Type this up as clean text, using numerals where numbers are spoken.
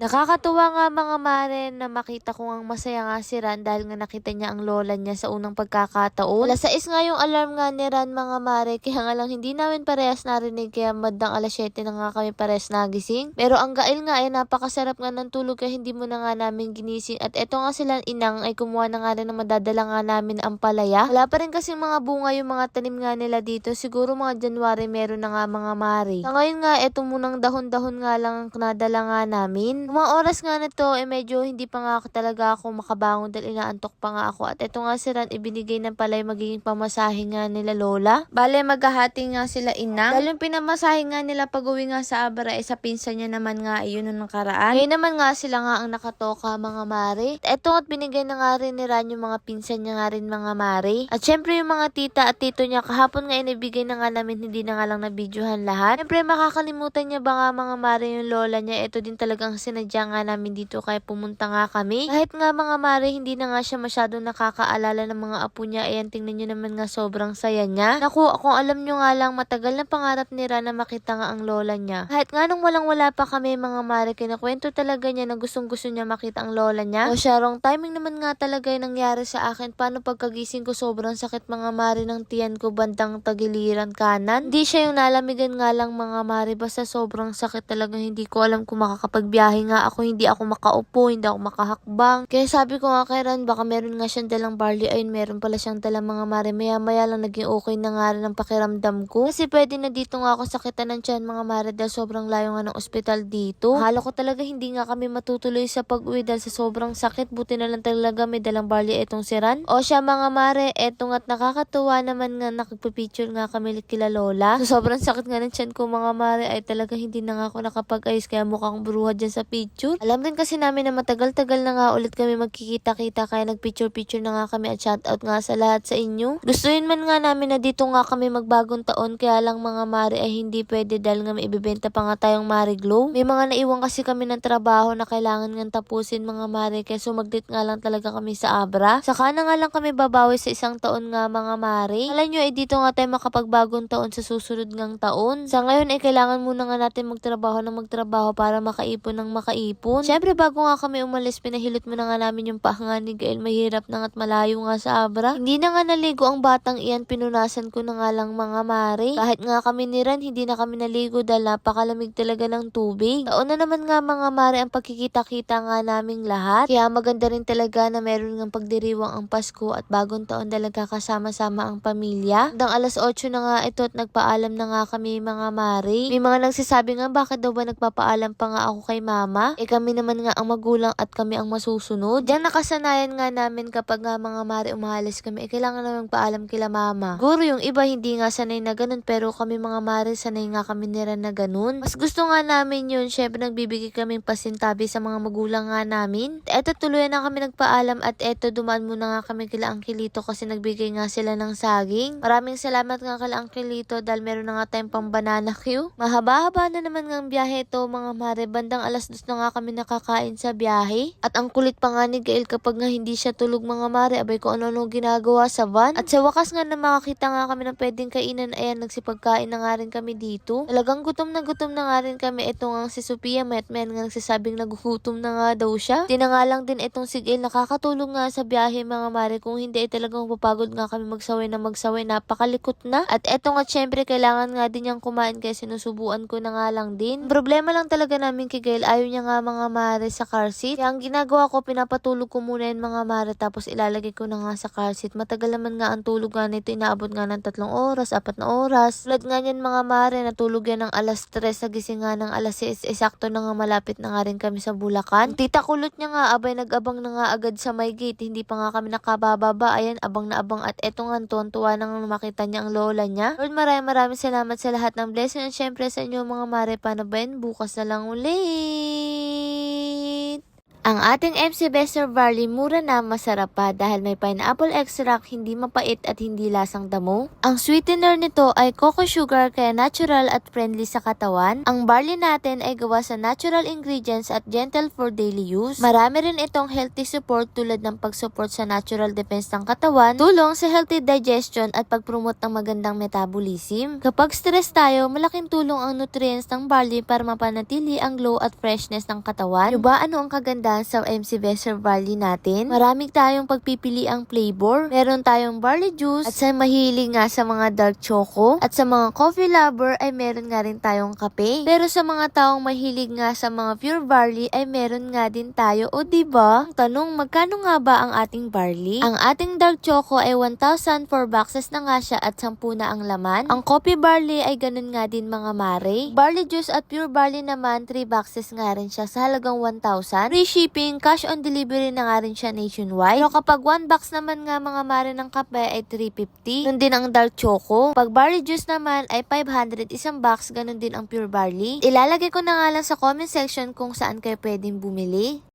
Nakakatuwa nga mga mare na makita ko ngang masaya nga si Ran dahil nga nakita niya ang lola niya sa unang pagkakataon. Alas 6 nga yung alarm nga ni Ran mga mare, kaya nga lang hindi namin parehas narinig, kaya bandang alas 7 na nga kami parehas nagising. Pero ang gail nga ay napakasarap nga ng tulog kaya hindi mo na nga namin ginising. At eto nga sila inang ay kumuha na nga rin na madadala nga namin ang palaya. Wala pa rin kasing mga bunga yung mga tanim nga nila dito. Siguro mga January meron na nga mga mare. Sa ngayon nga eto munang dahon-dahon nga lang ang nadala nga namin. Yung mga oras nga na to, medyo hindi pa nga talaga ako makabangon dahil inaantok pa nga ako. At ito nga si Ran, ibinigay ng palay magiging pamasahe nga nila lola. Bale, maghahati nga sila inang. Dahil yung pinamasahe nga nila pag-uwi nga sa Abra, sa pinsan niya naman nga, yun nung nakaraan. Ngayon naman nga sila nga ang nakatoka mga mare. At ito nga't binigay na nga rin ni Ran yung mga pinsan niya nga rin mga mare. At syempre yung mga tita at tito niya, kahapon nga inibigay na nga namin, hindi na nga lang nabidyohan lahat. Syempre makakalimutan niya ba nga mga mare yung lola niya, ito din talagang sinadya nga namin dito kaya pumunta nga kami. Kahit nga mga mare, hindi na nga siya masyadong nakakaalala ng mga apo niya. Ayan, tingnan nyo naman nga sobrang saya niya. Naku, kung alam nyo nga lang, matagal na pangarap ni Ran na makita nga ang lola niya. Kahit nga nung walang-wala pa kami mga mare, kinakwento talaga niya na gustong-gusto niya makita ang lola niya. O siya, wrong timing naman nga talaga yung nangyari sa akin. Paano pagkagising ko sobrang sakit mga mare ng tiyan ko bandang tagiliran kanan. Hindi siya yung nalamigan nga lang mga mare, basta sobrang sakit talaga. Hindi ko alam kung makakapagbiyahe nga ako, hindi ako makaupo, hindi ako makahakbang. Kaya sabi ko nga kay Ran, baka meron nga siyang dalang barley. Ayun, meron pala siyang dalang mga mare. Maya-maya lang naging okay na nga rin ang pakiramdam ko. Kasi pwede na dito nga ako sakitan ng tiyan mga mare dahil sobrang layo nga ng ospital dito. Akala ko talaga hindi nga kami matutuloy sa pag-uwi dahil sa sobrang sakit. Buti na lang talaga may dalang barley etong si Ran. O siya mga mare, eto nga't nakakatuwa naman nga nakipipicture nga kami kila lola. So sobrang sakit nga ng tiyan ko mga mare ay talaga hindi na nga ako nakapag-ayos kaya mukhang bruha dyan sa picture. Alam din kasi namin na matagal-tagal na nga ulit kami magkikita-kita kaya nagpicture-picture na nga kami at shoutout nga sa lahat sa inyo. Gustuin man nga namin na dito nga kami magbagong taon kaya lang mga mare ay hindi pwede dahil nga may ibibenta pa nga tayong Mare Glow. May mga naiwan kasi kami ng trabaho na kailangan nga tapusin mga mare kaya sumaglit nga lang talaga kami sa Abra. Saka na nga lang kami babawi sa isang taon nga mga mare. Alam nyo ay dito nga tayo makapagbagong taon sa susunod ngang taon. Sa ngayon ay kailangan muna nga natin magtrabaho para makaipon ng makaipon. Syempre bago nga kami umalis, pinahilot mo na nga namin yung panga ni Gael. Mahirap na nga't malayo nga sa Abra. Hindi na nga naligo ang batang iyan, pinunasan ko na nga lang mga mare. Kahit nga kami ni Ran, hindi na kami naligo dahil napakalamig talaga ng tubig. Taon na naman nga mga mare ang pagkikita-kita nga naming lahat. Kaya maganda rin talaga na meron ng pagdiriwang ang Pasko at bagong taon talaga kasama-sama ang pamilya. Hanggang alas 8 na nga ito at nagpaalam na nga kami mga mare. May mga nagsasabi nga bakit daw ba nagpapaalam pa nga ako kay mama? Kami naman nga ang magulang at kami ang masusunod. Diyan nakasanayan nga namin kapag nga mga mare umahalis kami, kailangan naman paalam kila mama. Guro yung iba hindi nga sanay na ganun pero kami mga mare sanay nga kami nila na ganun. Mas gusto nga namin yun. Syempre nagbibigay kaming pasintabi sa mga magulang nga namin. Eto tuluyan na kami nagpaalam at eto dumaan muna nga kami kila Angkelito kasi nagbigay nga sila ng saging. Maraming salamat nga kila Angkelito dahil meron na nga tayong pang banana queue. Mahaba-haba na naman nga ang biyahe ito mga mare. Bandang alas 2 na nga kami nakakain sa biyahe. At ang kulit pa nga ni Gael kapag nga hindi siya tulog mga mare. Abay ko ano-ano ginagawa sa van. At sa wakas nga na makakita nga kami ng pwedeng kainan. Ayan, nagsipagkain na nga rin kami dito. Talagang gutom na nga rin kami. Ito nga si Sophia, mayat nga nagsasabing nagugutom na nga daw siya. Di na nga lang din itong si Gael, nakakatulong nga sa biyahe mga mare. Kung hindi ay talagang papagod nga kami magsaway na magsaway. Napakalikot na. At eto nga syempre kailangan nga din niyang kumain kaya sinusubuan ko na nga lang din. Problema lang talaga namin kay Gael, ayaw niya nga mga mare sa car seat. Kaya ang ginagawa ko, pinapatulog ko muna yung mga mare tapos ilalagay ko na nga sa car seat. Matagal naman nga ang tulog nga nito, inaabot nga ng 3 oras, 4 na oras. Tulad nga niyan mga mare, natulog yan ng alas 3, nagising nga ng alas 6, sakto na nga malapit na nga rin kami sa Bulacan. Tita kulot niya nga, abay nag-abang na nga agad sa may gate, hindi pa nga kami nakabababa. Ayan, abang na abang at eto nga tuwan-tuwa na nga makita niya ang lola niya. Lord, maraming salamat sa lahat ng blessing at syempre sa inyo mga mare. Paano ba yun? Bukas na lang ulit. Ang ating MC Bester Barley mura na, masarap pa dahil may pineapple extract, hindi mapait at hindi lasang damo. Ang sweetener nito ay cocoa sugar kaya natural at friendly sa katawan. Ang barley natin ay gawa sa natural ingredients at gentle for daily use. Marami rin itong healthy support tulad ng pag-support sa natural defense ng katawan, tulong sa healthy digestion at pag-promote ng magandang metabolism. Kapag stress tayo, malaking tulong ang nutrients ng barley para mapanatili ang glow at freshness ng katawan. Diba ano ang kagandahan sa MC Bester Barley natin? Marami tayong pagpipili ang flavor. Meron tayong barley juice at sa mahilig nga sa mga dark choco at sa mga coffee lover ay meron nga rin tayong kape. Pero sa mga taong mahilig nga sa mga pure barley ay meron nga din tayo, o diba? Ang tanong, magkano nga ba ang ating barley? Ang ating dark choco ay 1,000, 4 boxes na nga siya at 10 na ang laman. Ang coffee barley ay ganun nga din mga mare. Barley juice at pure barley naman 3 boxes nga rin siya sa halagang 1,000. Free shipping, cash on delivery na nga rin siya nationwide. Pero kapag 1 box naman nga mga mare ng kape ay 350. Nun din ang dark choco. Pag barley juice naman ay 500 isang box, ganun din ang pure barley. Ilalagay ko na nga lang sa comment section kung saan kayo pwedeng bumili.